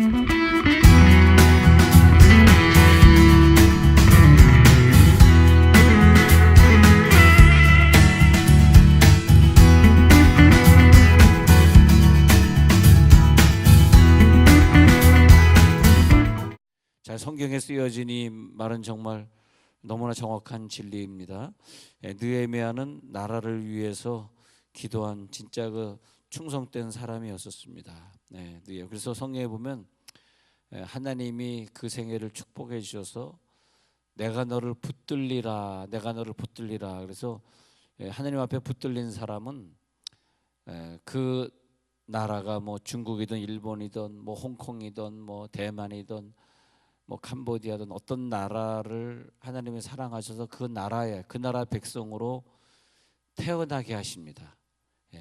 자, 성경에 쓰여진 이 말은 정말 너무나 정확한 진리입니다. 느헤미야는 나라를 위해서 기도한 진짜 그 충성된 사람이었었습니다. 그래서 성경에 보면 하나님이 그 생애를 축복해 주셔서 내가 너를 붙들리라, 내가 너를 붙들리라. 그래서 하나님 앞에 붙들린 사람은 그 나라가 뭐 중국이든 일본이든 뭐 홍콩이든 뭐 대만이든 뭐 캄보디아든 어떤 나라를 하나님이 사랑하셔서 그 나라에 그 나라 백성으로 태어나게 하십니다.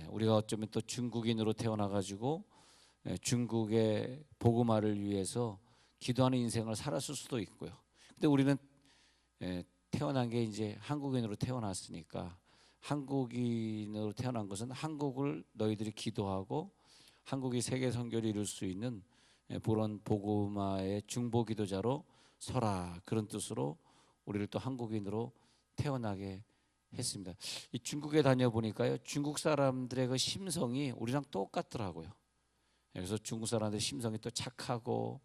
우리가 어쩌면 또 중국인으로 태어나 가지고 중국의 복음화를 위해서 기도하는 인생을 살았을 수도 있고요. 근데 우리는 태어난 게 이제 한국인으로 태어났으니까, 한국인으로 태어난 것은 한국을 너희들이 기도하고 한국이 세계 선교를 이룰 수 있는 그런 복음화의 중보 기도자로 서라, 그런 뜻으로 우리를 또 한국인으로 태어나게 했습니다. 이 중국에 다녀보니까요, 중국 사람들의 그 심성이 우리랑 똑같더라고요. 그래서 중국 사람들 심성이 또 착하고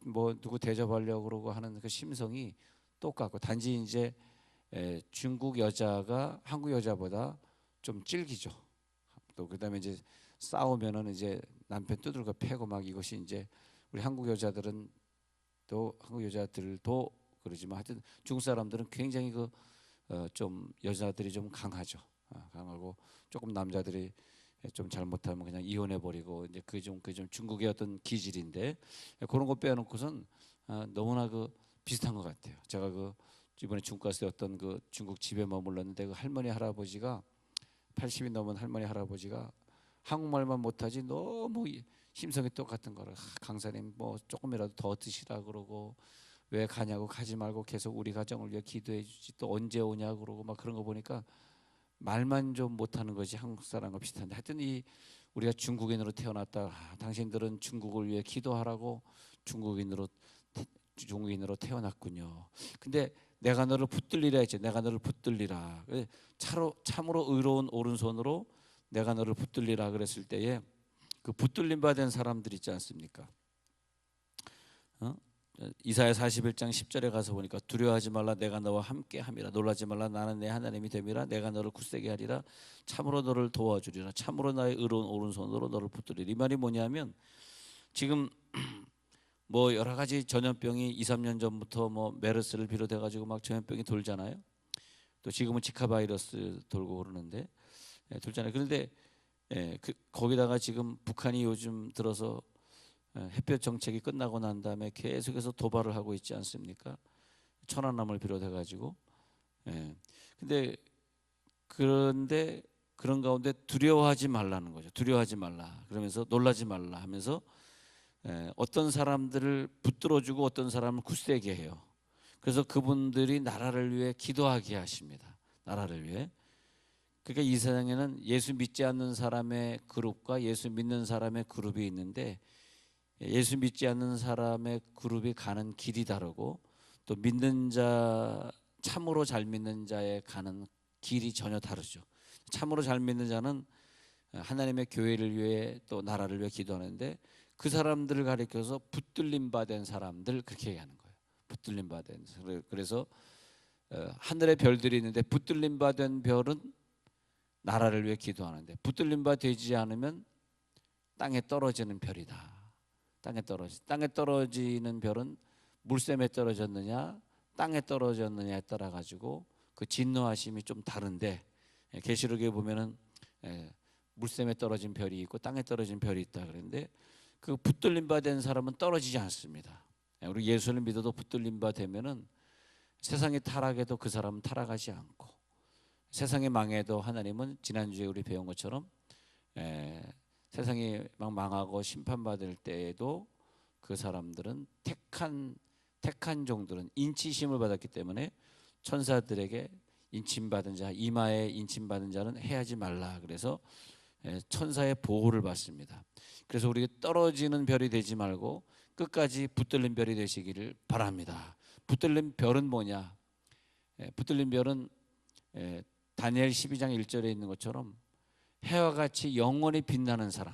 뭐 누구 대접하려고 그러고 하는 그 심성이 똑같고, 단지 이제 중국 여자가 한국 여자보다 좀 질기죠. 또 그다음에 이제 싸우면은 이제 남편 두들겨 패고 막, 이것이 이제 우리 한국 여자들은 또 한국 여자들도 그러지만 하여튼 중국 사람들은 굉장히 그 좀 여자들이 좀 강하죠. 강하고 조금 남자들이 좀 잘못하면 그냥 이혼해 버리고, 이제 그게 좀 중국의 어떤 기질인데, 그런 거 빼놓고선 너무나 그 비슷한 것 같아요. 제가 그 이번에 중국 갔을 때 어떤 그 중국 집에 머물렀는데, 그 할머니 할아버지가 80이 넘은 할머니 할아버지가 한국말만 못하지 너무 심성이 똑같은 거라. 강사님 뭐 조금이라도 더 드시라 그러고, 왜 가냐고, 가지 말고 계속 우리 가정을 위해 기도해 주지, 또 언제 오냐 그러고 막, 그런 거 보니까 말만 좀 못하는 것이 한국 사람과 비슷한데, 하여튼 이 우리가 중국인으로 태어났다, 당신들은 중국을 위해 기도하라고 중국인으로 태어났군요. 근데 내가 너를 붙들리라 했지. 내가 너를 붙들리라. 참으로 의로운 오른손으로 내가 너를 붙들리라 그랬을 때에 그 붙들림 받은 사람들 있지 않습니까? 이사야 41장 10절에 가서 보니까, 두려워하지 말라, 내가 너와 함께 함이라. 놀라지 말라, 나는 내 하나님이 됨이라. 내가 너를 굳세게 하리라. 참으로 너를 도와주리라. 참으로 나의 의로운 오른손으로 너를 붙들리라. 이 말이 뭐냐면, 지금 뭐 여러 가지 전염병이 2, 3년 전부터 뭐 메르스를 비롯해 가지고 막 전염병이 돌잖아요. 또 지금은 지카 바이러스 돌고 그러는데 돌잖아요. 그런데 거기다가 지금 북한이 요즘 들어서 햇볕 정책이 끝나고 난 다음에 계속해서 도발을 하고 있지 않습니까? 천안함을 비롯해 가지고. 그런데 그런 가운데 두려워하지 말라는 거죠. 두려워하지 말라. 그러면서 놀라지 말라 하면서 어떤 사람들을 붙들어주고 어떤 사람을 굳세게 해요. 그래서 그분들이 나라를 위해 기도하게 하십니다. 나라를 위해. 그러니까 이 세상에는 예수 믿지 않는 사람의 그룹과 예수 믿는 사람의 그룹이 있는데, 예수 믿지 않는 사람의 그룹이 가는 길이 다르고, 또 믿는 자, 참으로 잘 믿는 자의 가는 길이 전혀 다르죠. 참으로 잘 믿는 자는 하나님의 교회를 위해 또 나라를 위해 기도하는데, 그 사람들을 가리켜서 붙들림 받은 사람들, 그렇게 얘기하는 거예요. 붙들림 받은. 그래서 하늘에 별들이 있는데 붙들림 받은 별은 나라를 위해 기도하는데, 붙들림 바 되지 않으면 땅에 떨어지는 별이다. 땅에 떨어지는 별은 물샘에 떨어졌느냐 땅에 떨어졌느냐에 따라 가지고 그 진노하심이 좀 다른데, 계시록에 보면은 물샘에 떨어진 별이 있고 땅에 떨어진 별이 있다 그랬는데, 그 붙들림 바 된 사람은 떨어지지 않습니다. 우리 예수를 믿어도 붙들림 바 되면은 세상이 타락해도 그 사람은 타락하지 않고, 세상이 망해도 하나님은 지난주에 우리 배운 것처럼 세상이 막 망하고 심판받을 때에도 그 사람들은 택한 종들은 인치심을 받았기 때문에 천사들에게 인침받은 자, 이마에 인침받은 자는 해하지 말라. 그래서 천사의 보호를 받습니다. 그래서 우리가 떨어지는 별이 되지 말고 끝까지 붙들린 별이 되시기를 바랍니다. 붙들린 별은 뭐냐? 붙들린 별은 다니엘 12장 1절에 있는 것처럼 해와 같이 영원히 빛나는 사람.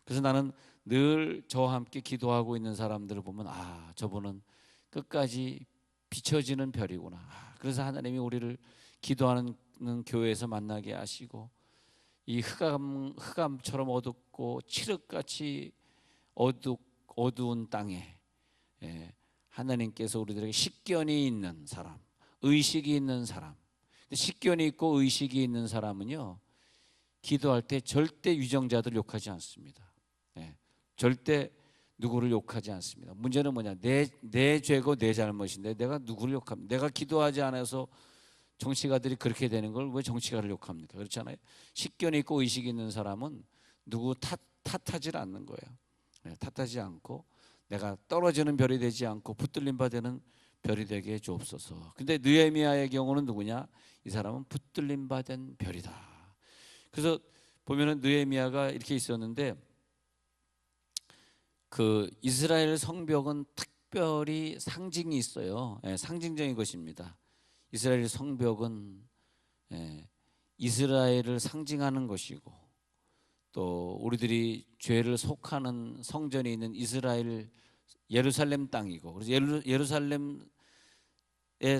그래서 나는 늘 저와 함께 기도하고 있는 사람들을 보면 저분은 끝까지 비춰지는 별이구나. 그래서 하나님이 우리를 기도하는 교회에서 만나게 하시고 이 흑암처럼 어둡고 칠흑같이 어두운 땅에 하나님께서 우리들에게 식견이 있는 사람, 의식이 있는 사람. 식견이 있고 의식이 있는 사람은요, 기도할 때 절대 위정자들 욕하지 않습니다. 절대 누구를 욕하지 않습니다. 문제는 뭐냐? 내 죄고 내 잘못인데 내가 누구를 욕합니까? 내가 기도하지 않아서 정치가들이 그렇게 되는 걸 왜 정치가를 욕합니까? 그렇잖아요. 식견이 있고 의식이 있는 사람은 누구 탓하지 않는 거예요. 탓하지 않고 내가 떨어지는 별이 되지 않고 붙들림 바 되는 별이 되게 주옵소서. 근데 느헤미야의 경우는 누구냐? 이 사람은 붙들림 받은 별이다. 그래서 보면은 느헤미야가 이렇게 있었는데 그 이스라엘 성벽은 특별히 상징이 있어요. 상징적인 것입니다. 이스라엘 성벽은 이스라엘을 상징하는 것이고 또 우리들이 죄를 속하는 성전이 있는 이스라엘 예루살렘 땅이고 그래서 예루살렘의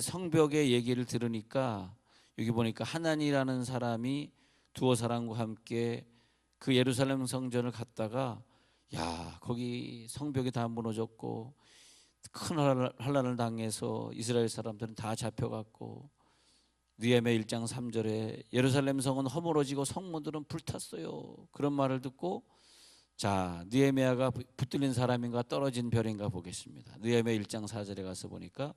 성벽의 얘기를 들으니까 여기 보니까 하나니라는 사람이 두어 사람과 함께 그 예루살렘 성전을 갔다가 거기 성벽이 다 무너졌고 큰 환난을 당해서 이스라엘 사람들은 다 잡혀갔고 느헤미야 1장 3절에 예루살렘 성은 허물어지고 성문들은 불탔어요. 그런 말을 듣고 느헤미야가 붙들린 사람인가 떨어진 별인가 보겠습니다. 느헤미야 1장 4절에 가서 보니까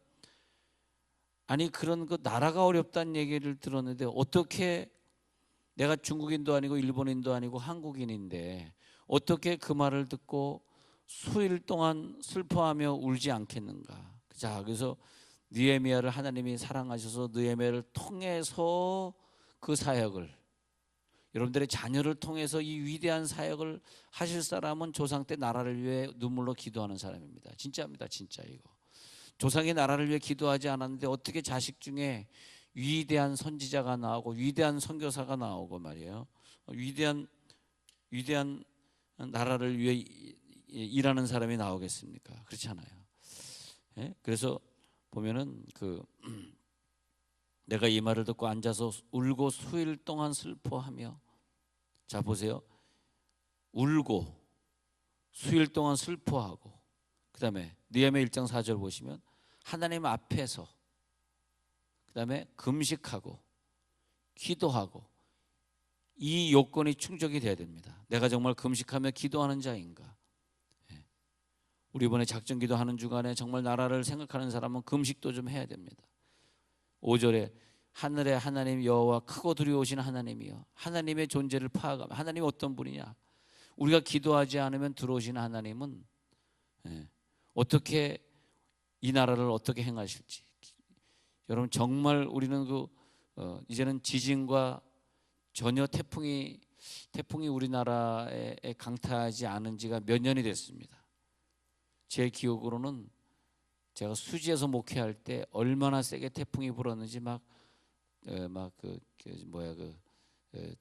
그런 나라가 어렵다는 얘기를 들었는데 어떻게 내가 중국인도 아니고 일본인도 아니고 한국인인데 어떻게 그 말을 듣고 수일 동안 슬퍼하며 울지 않겠는가? 그래서 느헤미야를 하나님이 사랑하셔서 느헤미야를 통해서 그 사역을 여러분들의 자녀를 통해서 이 위대한 사역을 하실 사람은 조상 때 나라를 위해 눈물로 기도하는 사람입니다. 진짜입니다. 진짜 이거. 조상이 나라를 위해 기도하지 않았는데 어떻게 자식 중에 위대한 선지자가 나오고 위대한 선교사가 나오고 말이에요. 위대한 나라를 위해 일하는 사람이 나오겠습니까? 그렇지 않아요. 그래서 보면은 내가 이 말을 듣고 앉아서 울고 수일 동안 슬퍼하며 보세요. 울고 수일 동안 슬퍼하고 그다음에 느헤미야 1장 4절 보시면 하나님 앞에서 그다음에 금식하고 기도하고 이 요건이 충족이 돼야 됩니다. 내가 정말 금식하며 기도하는 자인가? 우리 이번에 작전기도 하는 주간에 정말 나라를 생각하는 사람은 금식도 좀 해야 됩니다. 5절에 하늘의 하나님 여호와 크고 두려우신 하나님이여 하나님의 존재를 파악하며 하나님이 어떤 분이냐? 우리가 기도하지 않으면 들어오신 하나님은 어떻게 이 나라를 어떻게 행하실지 여러분 정말 우리는 이제는 지진과 전혀 태풍이 우리나라에 강타하지 않은 지가 몇 년이 됐습니다. 제 기억으로는 제가 수지에서 목회할 때 얼마나 세게 태풍이 불었는지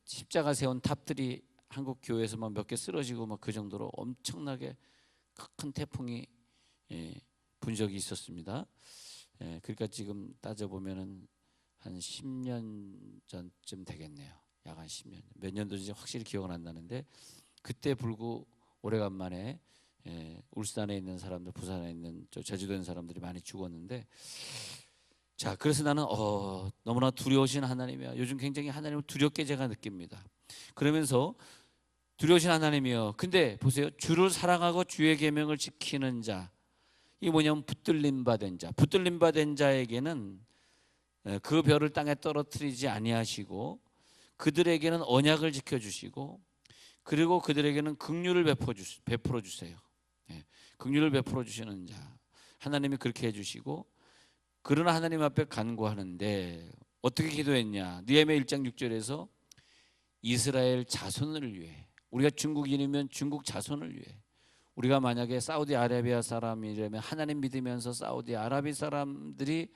십자가 세운 탑들이 한국 교회에서 몇 개 쓰러지고 그 정도로 엄청나게 큰 태풍이 분 적이 있었습니다. 그러니까 지금 따져 보면은 한 10년 전쯤 되겠네요. 약 한 10년. 몇 년도인지 확실히 기억은 안 나는데 그때 불고 오래간만에 울산에 있는 사람들, 부산에 있는 제주도에 있는 사람들이 많이 죽었는데 그래서 나는 너무나 두려우신 하나님이야. 요즘 굉장히 하나님을 두렵게 제가 느낍니다. 그러면서 두려우신 하나님이요. 근데 보세요. 주를 사랑하고 주의 계명을 지키는 자. 이게 뭐냐면 붙들림 받은 자. 붙들림 받은 자에게는 그 별을 땅에 떨어뜨리지 아니하시고 그들에게는 언약을 지켜주시고 그리고 그들에게는 긍휼을 베풀어 주세요. 긍휼을 베풀어 주시는 자. 하나님이 그렇게 해주시고 그러나 하나님 앞에 간구하는데 어떻게 기도했냐? 느헤미야 1장 6절에서 이스라엘 자손을 위해, 우리가 중국인이면 중국 자손을 위해, 우리가 만약에 사우디아라비아 사람이라면 하나님 믿으면서 사우디아라비 사람들이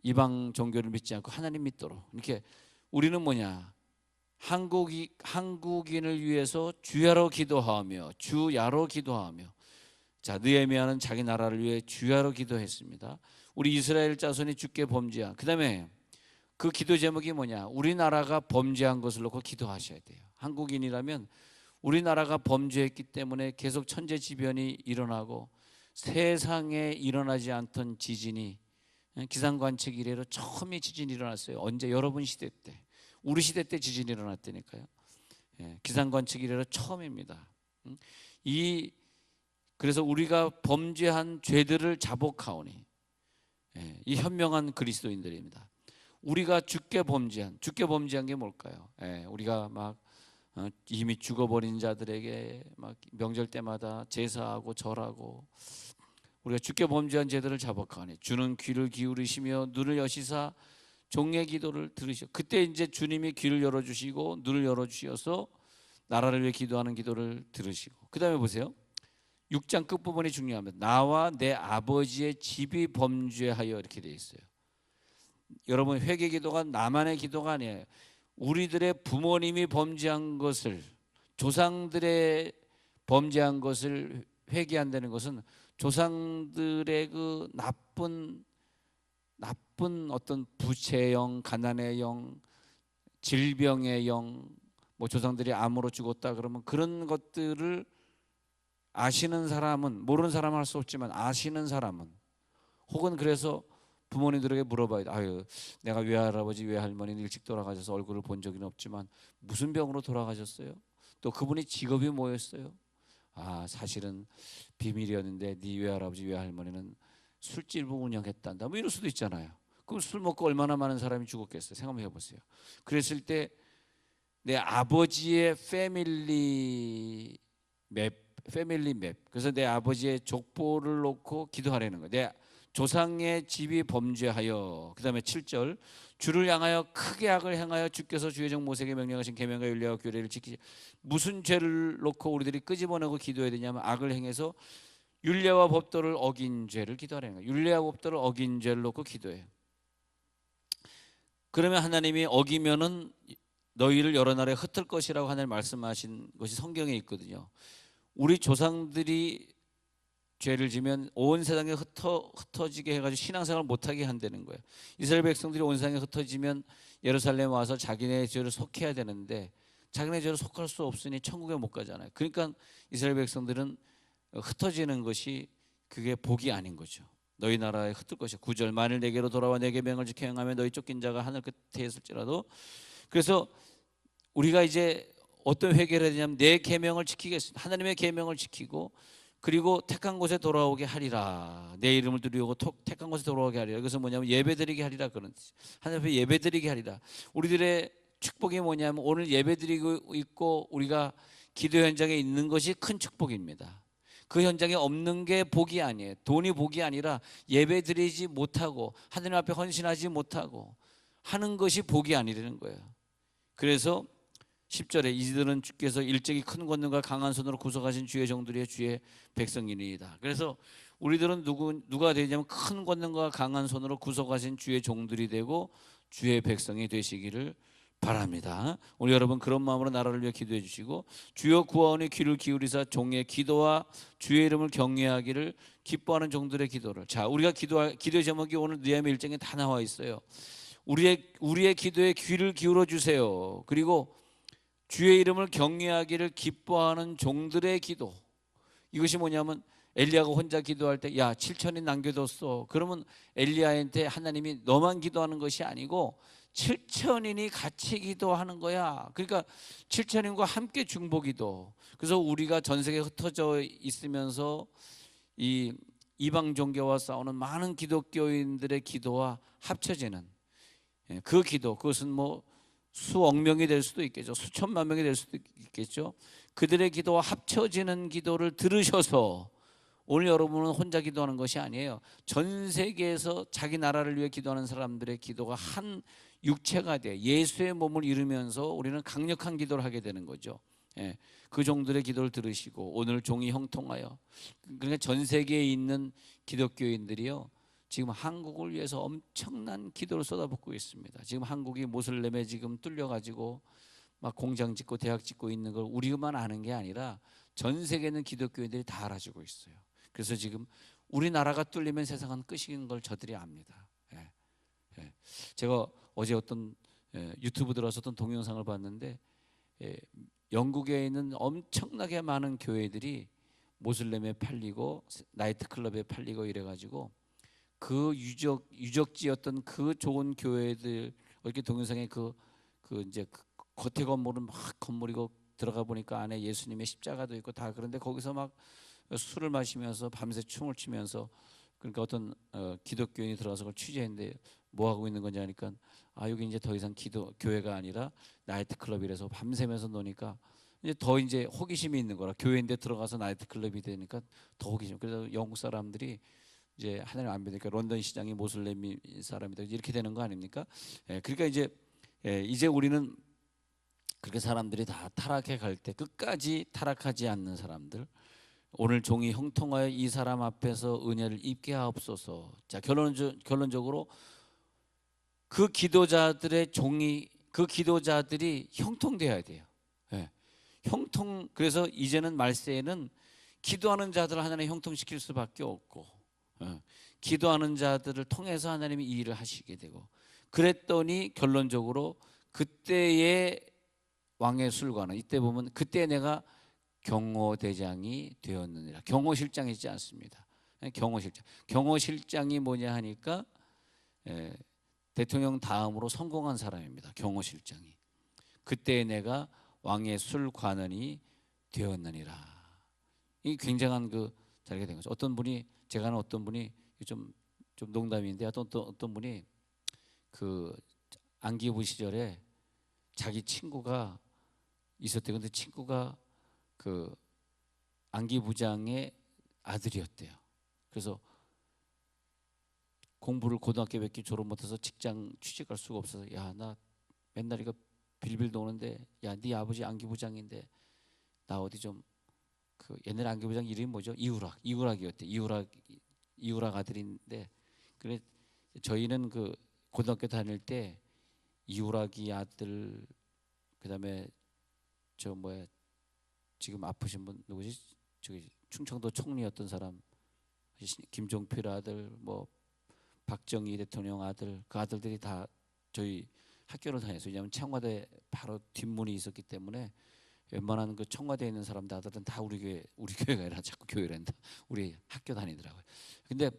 이방 종교를 믿지 않고 하나님 믿도록, 이렇게 우리는 뭐냐, 한국인을 위해서 주야로 기도하며 주야로 기도하며. 자, 느헤미야는 자기 나라를 위해 주야로 기도했습니다. 우리 이스라엘 자손이 주께 범죄한, 그 다음에 그 기도 제목이 뭐냐, 우리나라가 범죄한 것을 놓고 기도하셔야 돼요. 한국인이라면 우리나라가 범죄했기 때문에 계속 천재지변이 일어나고 세상에 일어나지 않던 지진이, 기상관측 이래로 처음에 지진이 일어났어요. 언제? 여러분 시대 때, 우리 시대 때 지진이 일어났다니까요. 기상관측 이래로 처음입니다. 그래서 우리가 범죄한 죄들을 자복하오니, 이 현명한 그리스도인들입니다. 우리가 주께 범죄한 게 뭘까요? 우리가 막 이미 죽어버린 자들에게 막 명절 때마다 제사하고 절하고, 우리가 주께 범죄한 죄들을 자복하오니 주는 귀를 기울이시며 눈을 여시사 종의 기도를 들으시오. 그때 이제 주님이 귀를 열어주시고 눈을 열어주셔서 나라를 위해 기도하는 기도를 들으시고, 그 다음에 보세요. 6장 끝부분이 중요합니다. 나와 내 아버지의 집이 범죄하여, 이렇게 되어 있어요. 여러분, 회개 기도가 나만의 기도가 아니에요. 우리들의 부모님이 범죄한 것을, 조상들의 범죄한 것을 회개한다는 것은 조상들의 그 나쁜 어떤 부채의 영, 가난의 영, 질병의 영, 뭐 조상들이 암으로 죽었다 그러면 그런 것들을 아시는 사람은, 모르는 사람은 할 수 없지만 아시는 사람은, 혹은 그래서 부모님들에게 물어봐야 돼. 아유, 내가 외할아버지 외할머니는 일찍 돌아가셔서 얼굴을 본 적은 없지만 무슨 병으로 돌아가셨어요? 또 그분이 직업이 뭐였어요? 아, 사실은 비밀이었는데 네 외할아버지 외할머니는 술집을 운영했단다, 뭐 이럴 수도 있잖아요. 그럼 술 먹고 얼마나 많은 사람이 죽었겠어요? 생각해 보세요. 그랬을 때 내 아버지의 패밀리 맵, 그래서 내 아버지의 족보를 놓고 기도하라는 거예요. 내 조상의 집이 범죄하여, 그 다음에 7절, 주를 향하여 크게 악을 행하여 주께서 주의 종 모세에게 명령하신 계명과 율례와 규례를 지키지. 무슨 죄를 놓고 우리들이 끄집어내고 기도해야 되냐면 악을 행해서 율례와 법도를 어긴 죄를 기도하라는 거예요. 율례와 법도를 어긴 죄를 놓고 기도해요. 그러면 하나님이 어기면은 너희를 여러 나라에 흩을 것이라고 하나님 말씀하신 것이 성경에 있거든요. 우리 조상들이 죄를 지면 온 세상에 흩어지게 해가지고 신앙생활을 못하게 한다는 거예요. 이스라엘 백성들이 온 세상에 흩어지면 예루살렘 와서 자기네 죄를 속해야 되는데 자기네 죄를 속할 수 없으니 천국에 못 가잖아요. 그러니까 이스라엘 백성들은 흩어지는 것이 그게 복이 아닌 거죠. 너희 나라에 흩을 것이야. 9절, 만일 내게로 돌아와 내 계명을 지켜 행하면 너희 쫓긴 자가 하늘 끝에 있을지라도. 그래서 우리가 이제 어떤 회개를 해야 되냐면 내 계명을 지키겠습니다. 하나님의 계명을 지키고, 그리고 택한 곳에 돌아오게 하리라. 내 이름을 드리고 택한 곳에 돌아오게 하리라. 그래서 뭐냐면 예배드리게 하리라, 그런 뜻. 하나님 앞에 예배드리게 하리라. 우리들의 축복이 뭐냐면 오늘 예배드리고 있고 우리가 기도 현장에 있는 것이 큰 축복입니다. 그 현장에 없는 게 복이 아니에요. 돈이 복이 아니라 예배드리지 못하고 하나님 앞에 헌신하지 못하고 하는 것이 복이 아니라는 거예요. 그래서 10절에 이들은 주께서 일찍이 큰 권능과 강한 손으로 구속하신 주의 종들이여 주의 백성이니이다. 그래서 우리들은 누가 되냐면 큰 권능과 강한 손으로 구속하신 주의 종들이 되고 주의 백성이 되시기를 바랍니다. 오늘 여러분 그런 마음으로 나라를 위해 기도해 주시고, 주여 구하오니 귀를 기울이사 종의 기도와 주의 이름을 경외하기를 기뻐하는 종들의 기도를. 자, 우리가 기도의 제목이 오늘 느헤미야 1장에 다 나와 있어요. 우리의 기도에 귀를 기울여 주세요. 그리고 주의 이름을 경외하기를 기뻐하는 종들의 기도. 이것이 뭐냐면 엘리야가 혼자 기도할 때 야 7천인 남겨뒀어. 그러면 엘리야한테 하나님이 너만 기도하는 것이 아니고 7천인이 같이 기도하는 거야. 그러니까 7천인과 함께 중보기도. 그래서 우리가 전 세계에 흩어져 있으면서 이 이방 종교와 싸우는 많은 기독교인들의 기도와 합쳐지는 그 기도, 그것은 뭐 수억 명이 될 수도 있겠죠. 수천만 명이 될 수도 있겠죠. 그들의 기도와 합쳐지는 기도를 들으셔서 오늘 여러분은 혼자 기도하는 것이 아니에요. 전 세계에서 자기 나라를 위해 기도하는 사람들의 기도가 한 육체가 돼 예수의 몸을 이루면서 우리는 강력한 기도를 하게 되는 거죠. 예, 그 종들의 기도를 들으시고 오늘 종이 형통하여, 그러니까 전 세계에 있는 기독교인들이요 지금 한국을 위해서 엄청난 기도를 쏟아붓고 있습니다. 지금 한국이 모슬렘에 지금 뚫려가지고 막 공장 짓고 대학 짓고 있는 걸 우리만 아는 게 아니라 전 세계에 있는 기독교인들이 다 알아주고 있어요. 그래서 지금 우리나라가 뚫리면 세상은 끝인 걸 저들이 압니다. 예, 예. 제가 어제 어떤 유튜브 들어서 어떤 동영상을 봤는데 영국에 있는 엄청나게 많은 교회들이 모슬렘에 팔리고 나이트클럽에 팔리고 이래가지고 그 유적지였던 그 좋은 교회들, 이렇게 동영상에 그 이제 겉에 건물은 막 건물이고 들어가 보니까 안에 예수님의 십자가도 있고 다, 그런데 거기서 막 술을 마시면서 밤새 춤을 추면서, 그러니까 어떤 기독교인이 들어가서 그걸 취재했는데 뭐 하고 있는 건지 하니까 여기 이제 더 이상 교회가 아니라 나이트클럽이라서 밤새면서 노니까 이제 더 이제 호기심이 있는 거라. 교회인데 들어가서 나이트클럽이 되니까 더 호기심. 그래서 영국 사람들이 이제 하나님 안 믿으니까 런던 시장이 모슬렘 사람이다 이렇게 되는 거 아닙니까? 그러니까 이제 우리는 그렇게 사람들이 다 타락해 갈 때 끝까지 타락하지 않는 사람들, 오늘 종이 형통하여 이 사람 앞에서 은혜를 입게 하옵소서. 자, 결론적으로 그 기도자들이 형통돼야 돼요. 예. 그래서 이제는 말세에는 기도하는 자들을 하나님 형통시킬 수밖에 없고, 기도하는 자들을 통해서 하나님이 이 일을 하시게 되고, 그랬더니 결론적으로 그때의 왕의 술관은, 이때 보면 그때 내가 경호대장이 되었느니라. 경호실장이지 않습니다. 경호실장이 뭐냐 하니까 대통령 다음으로 성공한 사람입니다. 경호실장이. 그때 내가 왕의 술관원이 되었느니라. 이 굉장한 자리가 된 거죠. 제가 아는 어떤 분이 좀 농담인데 어떤 분이 그 안기부 시절에 자기 친구가 있었대요. 근데 친구가 그 안기부장의 아들이었대요. 그래서 공부를 고등학교밖에 졸업 못해서 직장 취직할 수가 없어서, 야, 나 맨날 이거 빌빌 도는데, 야, 네 아버지 안기부장인데 나 어디 좀 옛날 안기부장 이름이 뭐죠? 이우락이었대. 이우락 아들인데, 그래 저희는 고등학교 다닐 때 이우락이 아들, 그다음에 지금 아프신 분 누구지? 저기 충청도 총리였던 사람 김종필 아들, 뭐 박정희 대통령 아들, 그 아들들이 다 저희 학교를 다녔어요. 왜냐하면 청와대 바로 뒷문이 있었기 때문에 웬만한 청와대에 있는 사람들 아들은 다 우리 교회가 아니라 자꾸 교회를 한다. 우리 학교 다니더라고요. 근데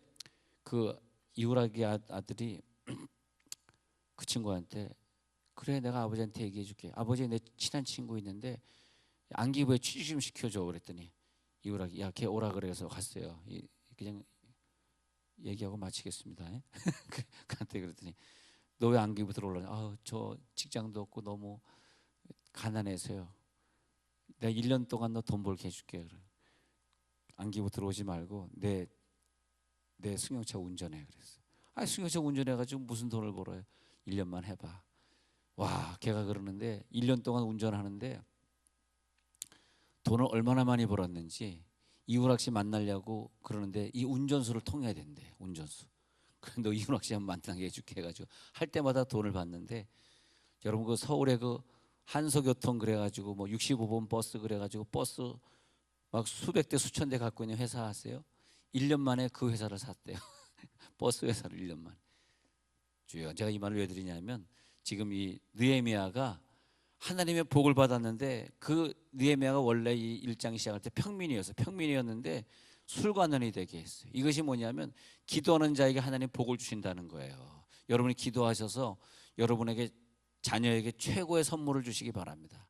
그 이우락이 아들이 그 친구한테, 그래 내가 아버지한테 얘기해 줄게. 아버지 내 친한 친구 있는데 안기부에 취직 좀 시켜줘. 그랬더니 이우락이, 야, 걔 오라 그래서 갔어요. 그냥 얘기하고 마치겠습니다. 그한테 그랬더니 너 왜 안기부 들어올라냐? 저 직장도 없고 너무 가난해서요. 내가 1년 동안 너 돈 벌게 해줄게. 그래. 안기부 들어오지 말고 내 승용차 운전해. 그랬어. 승용차 운전해가지고 무슨 돈을 벌어요? 1년만 해봐. 와, 걔가 그러는데 1년 동안 운전하는데 돈을 얼마나 많이 벌었는지, 이우락 씨 만나려고 그러는데 이 운전수를 통해야 된대. 운전수. 그래, 너 이우락 씨 한번 만나게 해줄게 해가지고 할 때마다 돈을 받는데, 여러분 서울에 한서교통 그래가지고 뭐 65번 버스 그래가지고 버스 막 수백 대 수천 대 갖고 있는 회사 아세요? 1년 만에 그 회사를 샀대요. 버스 회사를 1년 만에. 주여, 제가 이 말을 왜 드리냐면, 지금 이 느헤미야가 하나님의 복을 받았는데, 그 느헤미야가 원래 이 1장 시작할 때 평민이었는데 술관원이 되게 했어요. 이것이 뭐냐면 기도하는 자에게 하나님 복을 주신다는 거예요. 여러분이 기도하셔서 여러분에게 자녀에게 최고의 선물을 주시기 바랍니다.